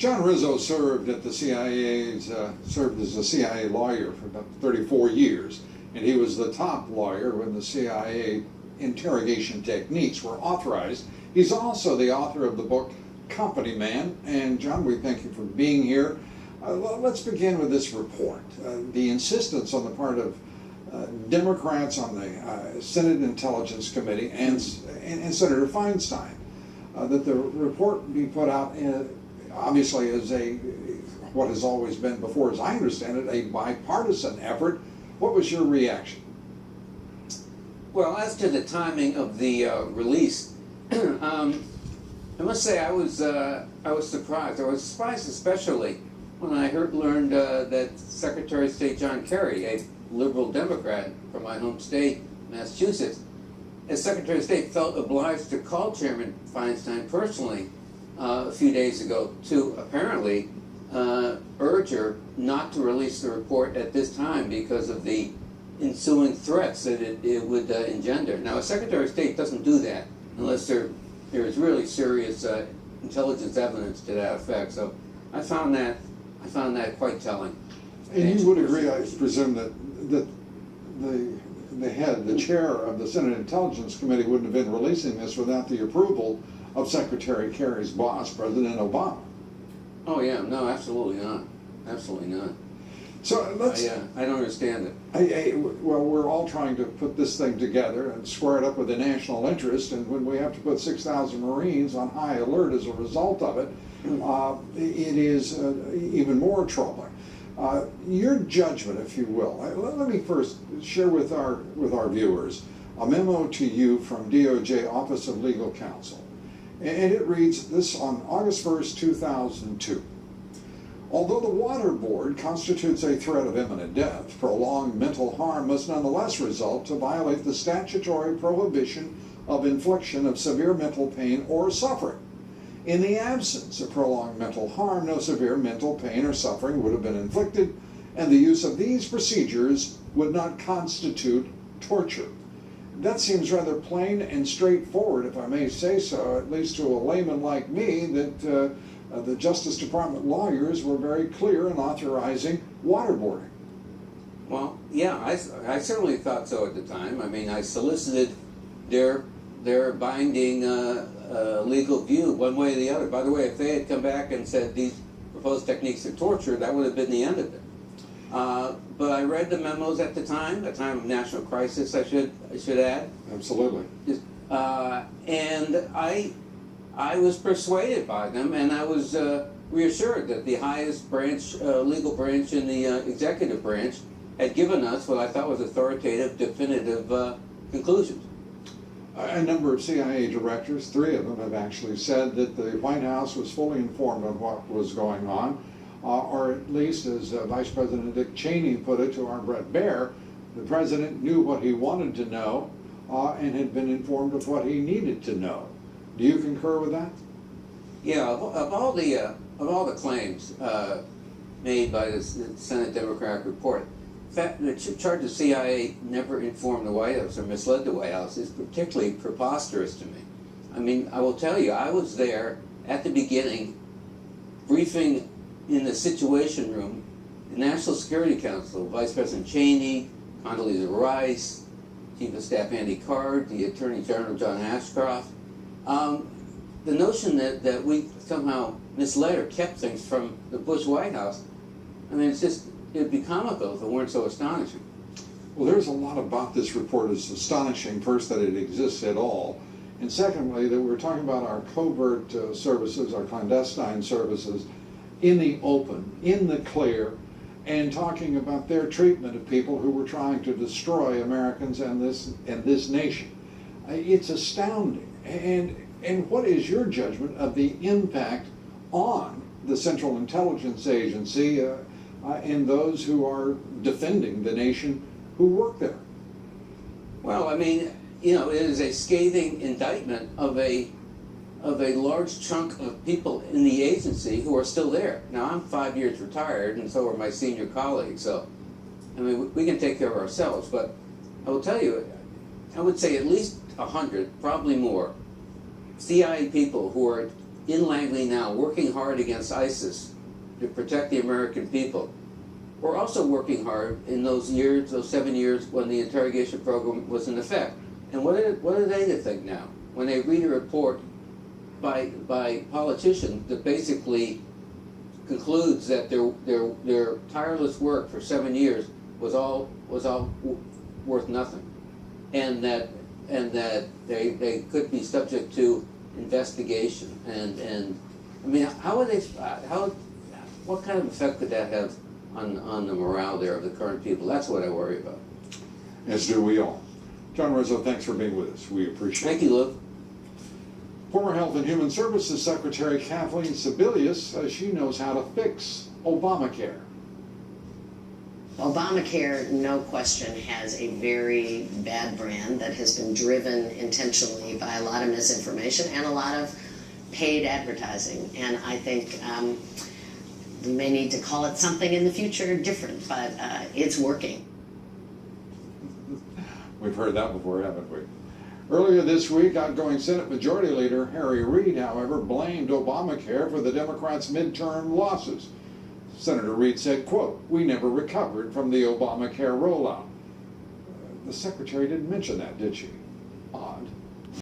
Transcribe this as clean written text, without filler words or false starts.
John Rizzo served at the CIA's, served as a CIA lawyer for about 34 years, and he was the top lawyer when the CIA interrogation techniques were authorized. He's also the author of the book Company Man, and John, we thank you for being here. Let's begin with this report. The insistence on the part of Democrats on the Senate Intelligence Committee and Senator Feinstein that the report be put out obviously as what has always been before, as I understand it, a bipartisan effort. What was your reaction? Well, as to the timing of the release, I must say I was surprised. I was surprised especially when I learned that Secretary of State John Kerry, a liberal Democrat from my home state, Massachusetts, as Secretary of State, felt obliged to call Chairman Feinstein personally a few days ago to apparently urge her not to release the report at this time because of the ensuing threats that it would engender. Now, a Secretary of State doesn't do that unless there is really serious intelligence evidence to that effect. So I found that quite telling. And you would agree, I presume, that the chair of the Senate Intelligence Committee wouldn't have been releasing this without the approval of Secretary Kerry's boss, President Obama. Oh yeah, no, absolutely not. Absolutely not. So I don't understand it. Well, we're all trying to put this thing together and square it up with the national interest, and when we have to put 6,000 Marines on high alert as a result of it, it is even more troubling. Your judgment, if you will. Let me first share with our viewers a memo to you from DOJ Office of Legal Counsel. And it reads this on August 1st, 2002. Although the water board constitutes a threat of imminent death, prolonged mental harm must nonetheless result to violate the statutory prohibition of infliction of severe mental pain or suffering. In the absence of prolonged mental harm, no severe mental pain or suffering would have been inflicted, and the use of these procedures would not constitute torture. That seems rather plain and straightforward, if I may say so, at least to a layman like me, that the Justice Department lawyers were very clear in authorizing waterboarding. Well, yeah, I certainly thought so at the time. I mean, I solicited their binding legal view one way or the other. By the way, if they had come back and said these proposed techniques are torture, that would have been the end of it. But I read the memos at the time of national crisis, I should add. Absolutely. And I was persuaded by them, and I was reassured that the highest branch, legal branch in the executive branch had given us what I thought was authoritative, definitive conclusions. A number of CIA directors, 3 of them, have actually said that the White House was fully informed of what was going on, or at least, as Vice President Dick Cheney put it to our Brett Baer, the president knew what he wanted to know and had been informed of what he needed to know. Do you concur with that? Yeah, of all the claims made by the Senate Democratic report, the fact that the charge of CIA never informed the White House or misled the White House is particularly preposterous to me. I mean, I will tell you, I was there at the beginning, briefing in the Situation Room, the National Security Council, Vice President Cheney, Condoleezza Rice, Chief of Staff Andy Card, the Attorney General John Ashcroft. The notion that we somehow misled or kept things from the Bush White House, I mean, it'd be comical if it weren't so astonishing. Well, there's a lot about this report that's astonishing. First, that it exists at all. And secondly, that we're talking about our covert services, our clandestine services, in the open, in the clear, and talking about their treatment of people who were trying to destroy Americans and this nation. It's astounding. And what is your judgment of the impact on the Central Intelligence Agency and those who are defending the nation who work there? Well, I mean, you know, it is a scathing indictment of a large chunk of people in the agency who are still there. Now, I'm 5 years retired, and so are my senior colleagues, so, I mean, we can take care of ourselves, but I will tell you, I would say at least 100, probably more, CIA people who are in Langley now working hard against ISIS to protect the American people. We're also working hard in those years, those 7 years when the interrogation program was in effect. And what are they to think now when they read a report by politicians that basically concludes that their tireless work for 7 years was all worth nothing, and that they could be subject to investigation, and I mean, what kind of effect could that have on the morale there of the current people? That's what I worry about. As do we all. John Rizzo, thanks for being with us. We appreciate it. Thank you, Luke. Former Health and Human Services Secretary Kathleen Sebelius says she knows how to fix Obamacare. Obamacare, no question, has a very bad brand that has been driven intentionally by a lot of misinformation and a lot of paid advertising. And I think we may need to call it something in the future different, but it's working. We've heard that before, haven't we? Earlier this week, outgoing Senate Majority Leader Harry Reid, however, blamed Obamacare for the Democrats' midterm losses. Senator Reid said, quote, "We never recovered from the Obamacare rollout." The secretary didn't mention that, did she? Odd.